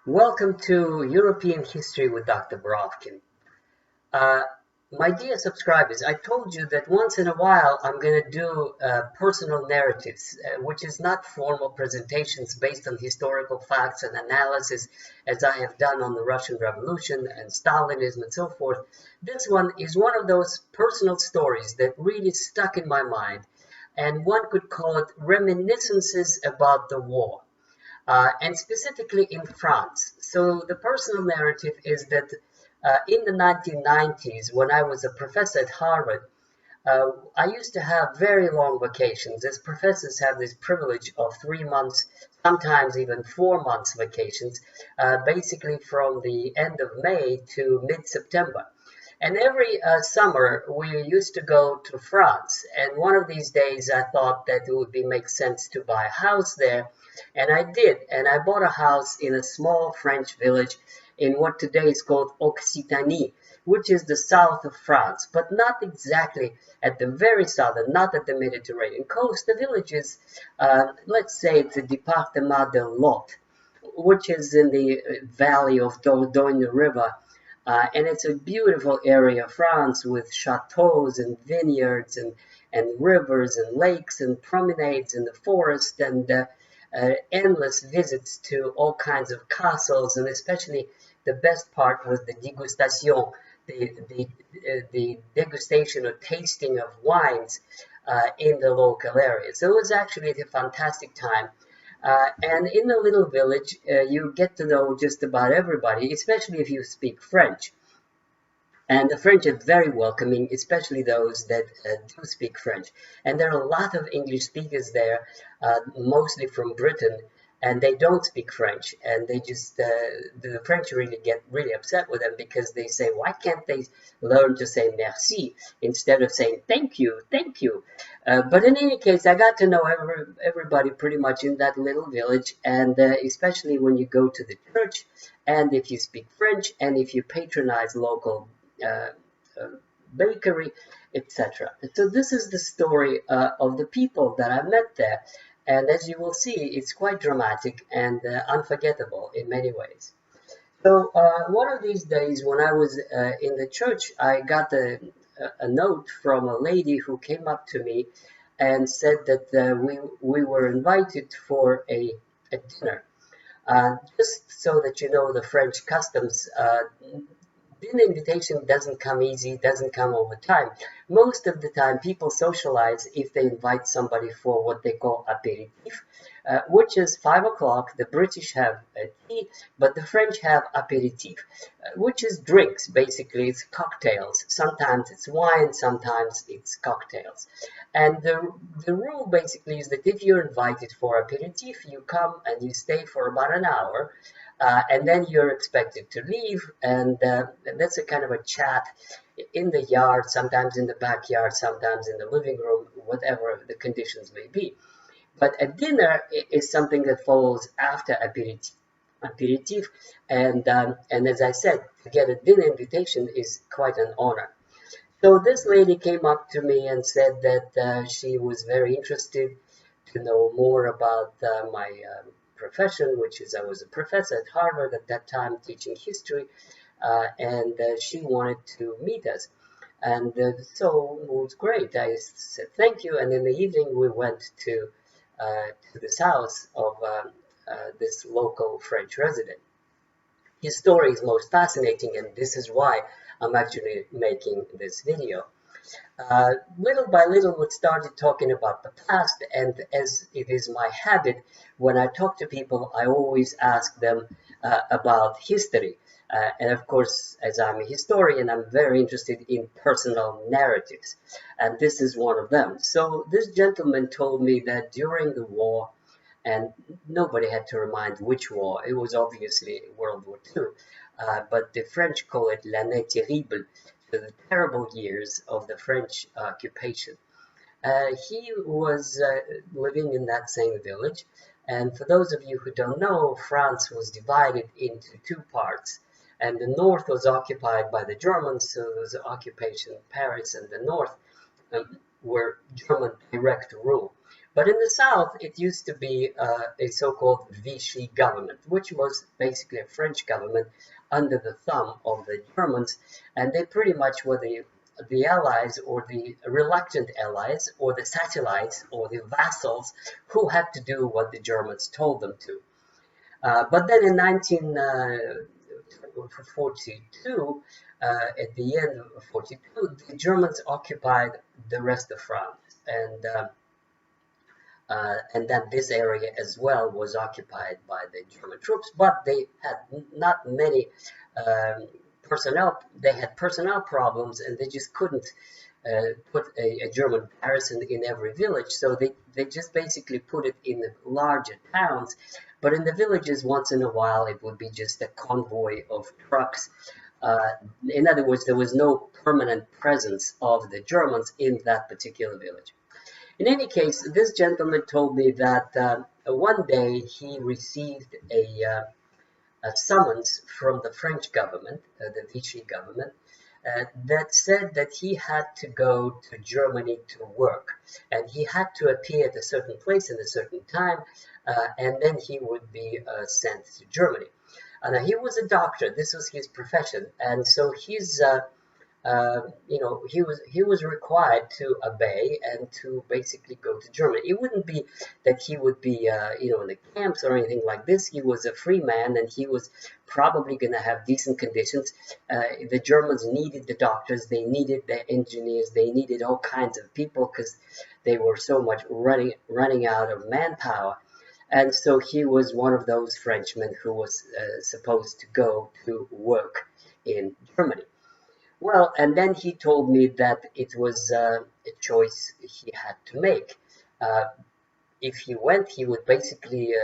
Welcome to European History with Dr. Borovkin. Uh, my dear subscribers, I told you that once in a while I'm going to do personal narratives, which is not formal presentations based on historical facts and analysis as I have done on the Russian Revolution and Stalinism and so forth. This one is one of those personal stories that really stuck in my mind, and one could call it reminiscences about the war. And specifically in France. So the personal narrative is that in the 1990s, when I was a professor at Harvard, I used to have very long vacations, as professors have this privilege of 3 months, sometimes even 4 months vacations, basically from the end of May to mid-September. And every summer we used to go to France. And one of these days I thought that it would make sense to buy a house there. And I did. And I bought a house in a small French village in what today is called Occitanie, which is the south of France, but not exactly at the very southern, not at the Mediterranean coast. The village is, let's say, it's the Département de Lot, which is in the valley of Dordogne River. And it's a beautiful area of France with chateaus and vineyards and rivers and lakes and promenades in the forest and endless visits to all kinds of castles. And especially the best part was the degustation, the degustation or tasting of wines in the local area. So it was actually a fantastic time. And in a little village, you get to know just about everybody, especially if you speak French. And the French are very welcoming, especially those that do speak French. And there are a lot of English speakers there, mostly from Britain, and they don't speak French. And they just, the French really get really upset with them because they say, why can't they learn to say merci instead of saying thank you, thank you? But in any case, I got to know everybody pretty much in that little village, and especially when you go to the church, and if you speak French, and if you patronize local uh, uh, bakery, etc. So this is the story of the people that I met there. And as you will see, it's quite dramatic and unforgettable in many ways. So one of these days when I was in the church, I got a note from a lady who came up to me and said that we were invited for a dinner. Just so that you know the French customs, dinner invitation doesn't come easy, doesn't come over time. Most of the time, people socialize if they invite somebody for what they call apéritif, which is 5 o'clock. The British have tea, but the French have apéritif, which is drinks. Basically, it's cocktails. Sometimes it's wine, sometimes it's cocktails. And the rule basically is that if you're invited for aperitif, you come and you stay for about an hour, and then you're expected to leave, and that's a kind of a chat in the yard, sometimes in the backyard, sometimes in the living room, whatever the conditions may be. But a dinner is something that follows after aperitif, and as I said, to get a dinner invitation is quite an honor. So this lady came up to me and said that she was very interested to know more about my profession, which is I was a professor at Harvard at that time teaching history, and she wanted to meet us. And so it was great. I said thank you, and in the evening we went to this house of this local French resident. His story is most fascinating, and this is why I'm actually making this video. Little by little, we started talking about the past, and as it is my habit, when I talk to people, I always ask them about history. And of course, as I'm a historian, I'm very interested in personal narratives, and this is one of them. So this gentleman told me that during the war, and nobody had to remind which war, it was obviously World War II, but the French call it l'année terrible, the terrible years of the French occupation. He was living in that same village, and for those of you who don't know, France was divided into two parts, and the north was occupied by the Germans, so there was occupation of Paris, and the north were German direct rule, But in the south, it used to be a so-called Vichy government, which was basically a French government under the thumb of the Germans, and they pretty much were the allies, or the reluctant allies, or the satellites, or the vassals who had to do what the Germans told them to. But then in 1942, at the end of 42, the Germans occupied the rest of France, and then this area as well was occupied by the German troops, but they had not many personnel. They had personnel problems, and they just couldn't put a German garrison in every village. So they just basically put it in the larger towns. But in the villages, once in a while, it would be just a convoy of trucks. In other words, there was no permanent presence of the Germans in that particular village. In any case, this gentleman told me that one day he received a summons from the French government, the Vichy government, that said that he had to go to Germany to work, and he had to appear at a certain place in a certain time, and then he would be sent to Germany. And he was a doctor. This was his profession, and so he was required to obey and to basically go to Germany. It wouldn't be that he would be, in the camps or anything like this. He was a free man, and he was probably going to have decent conditions. The Germans needed the doctors, they needed the engineers, they needed all kinds of people because they were so much running out of manpower. And so he was one of those Frenchmen who was supposed to go to work in Germany. Well, and then he told me that it was a choice he had to make. Uh, if he went, he would basically,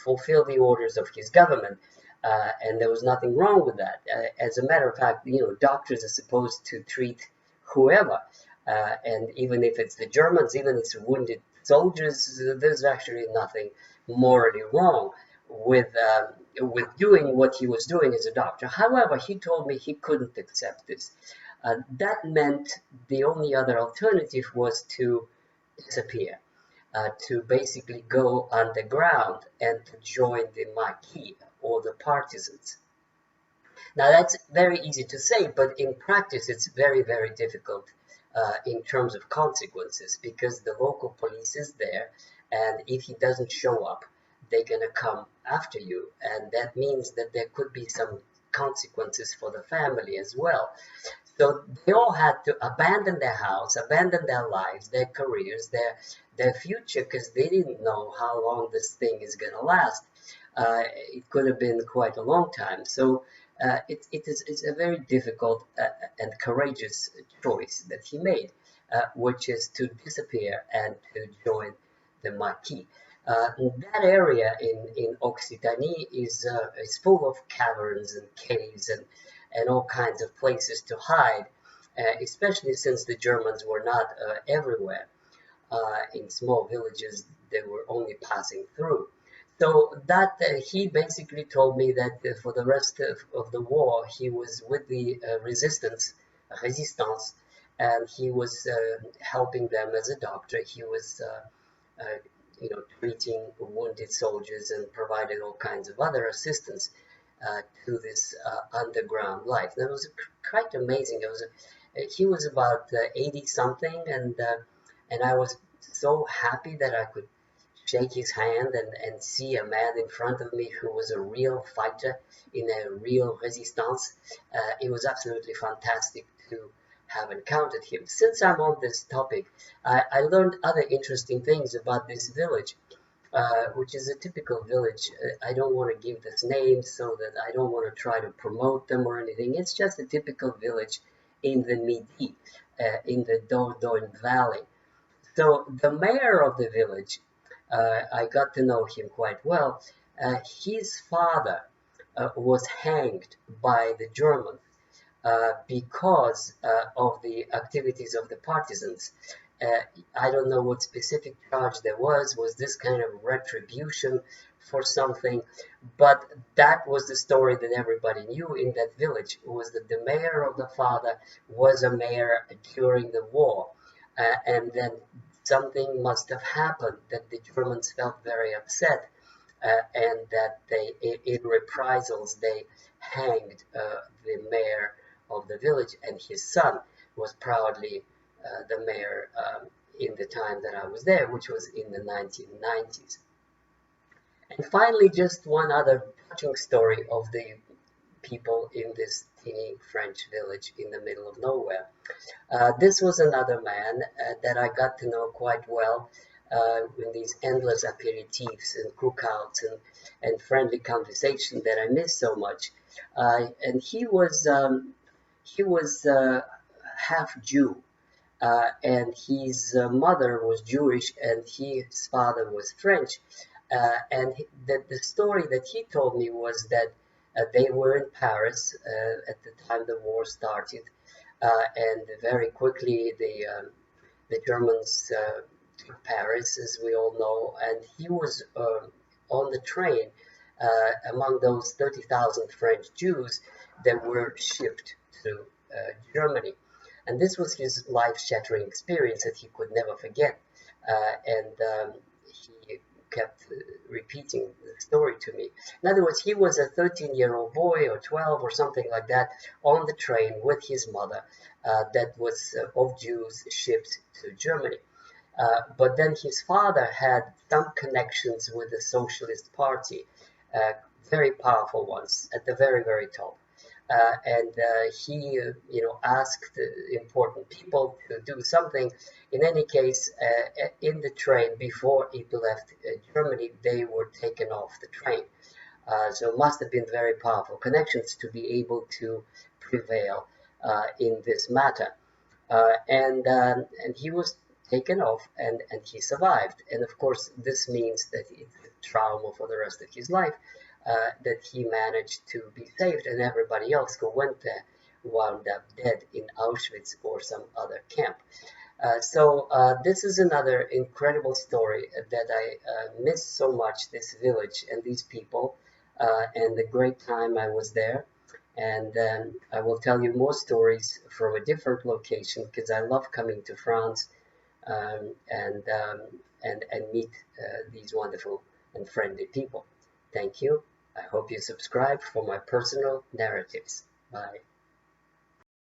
fulfill the orders of his government, and there was nothing wrong with that. As a matter of fact, doctors are supposed to treat whoever, and even if it's the Germans, even if it's wounded soldiers, there's actually nothing morally wrong with doing what he was doing as a doctor. However, he told me he couldn't accept this. That meant the only other alternative was to disappear, to basically go underground and to join the Maquis, or the partisans. Now that's very easy to say, but in practice it's very, very difficult in terms of consequences, because the local police is there, and if he doesn't show up, they're going to come after you, and that means that there could be some consequences for the family as well. So they all had to abandon their house, abandon their lives, their careers, their future, because they didn't know how long this thing is going to last. It could have been quite a long time. So it's a very difficult and courageous choice that he made, which is to disappear and to join the Maquis. That area in Occitanie is full of caverns and caves and all kinds of places to hide, especially since the Germans were not everywhere. In small villages, they were only passing through. So that he basically told me that for the rest of the war, he was with the resistance, and he was helping them as a doctor. He was treating wounded soldiers and provided all kinds of other assistance to this underground life. That was quite amazing. He was about 80 something, and I was so happy that I could shake his hand and see a man in front of me who was a real fighter in a real resistance. It was absolutely fantastic to have encountered him. Since I'm on this topic, I learned other interesting things about this village, which is a typical village. I don't want to give this name so that I don't want to try to promote them or anything. It's just a typical village in the Midi, in the Dordogne Valley. So the mayor of the village, I got to know him quite well. His father was hanged by the Germans because of the activities of the partisans. I don't know what specific charge there was this kind of retribution for something, but that was the story that everybody knew in that village, was that the mayor of the father was a mayor during the war, and then something must have happened that the Germans felt very upset, and that in reprisals, they hanged the mayor of the village, and his son was proudly the mayor in the time that I was there, which was in the 1990s. And finally, just one other touching story of the people in this teeny French village in the middle of nowhere. This was another man that I got to know quite well in these endless aperitifs and cookouts and friendly conversation that I miss so much. And he was half Jew, and his mother was Jewish, and his father was French. And the story that he told me was that they were in Paris at the time the war started, and very quickly the Germans took Paris, as we all know, and he was on the train among those 30,000 French Jews that were shipped to Germany. And this was his life-shattering experience that he could never forget. And he kept repeating the story to me. In other words, he was a 13-year-old boy or 12 or something like that on the train with his mother that was of Jews shipped to Germany. But then his father had some connections with the Socialist Party, very powerful ones at the very, very top. And he, asked important people to do something. In any case, in the train before it left Germany, they were taken off the train. So it must have been very powerful connections to be able to prevail in this matter. And he was taken off, and he survived. And of course, this means that it's a trauma for the rest of his life. That he managed to be saved, and everybody else who went there wound up dead in Auschwitz or some other camp. So this is another incredible story that I miss so much, this village and these people, and the great time I was there. And I will tell you more stories from a different location, because I love coming to France and meet these wonderful and friendly people. Thank you. I hope you subscribe for my personal narratives. Bye.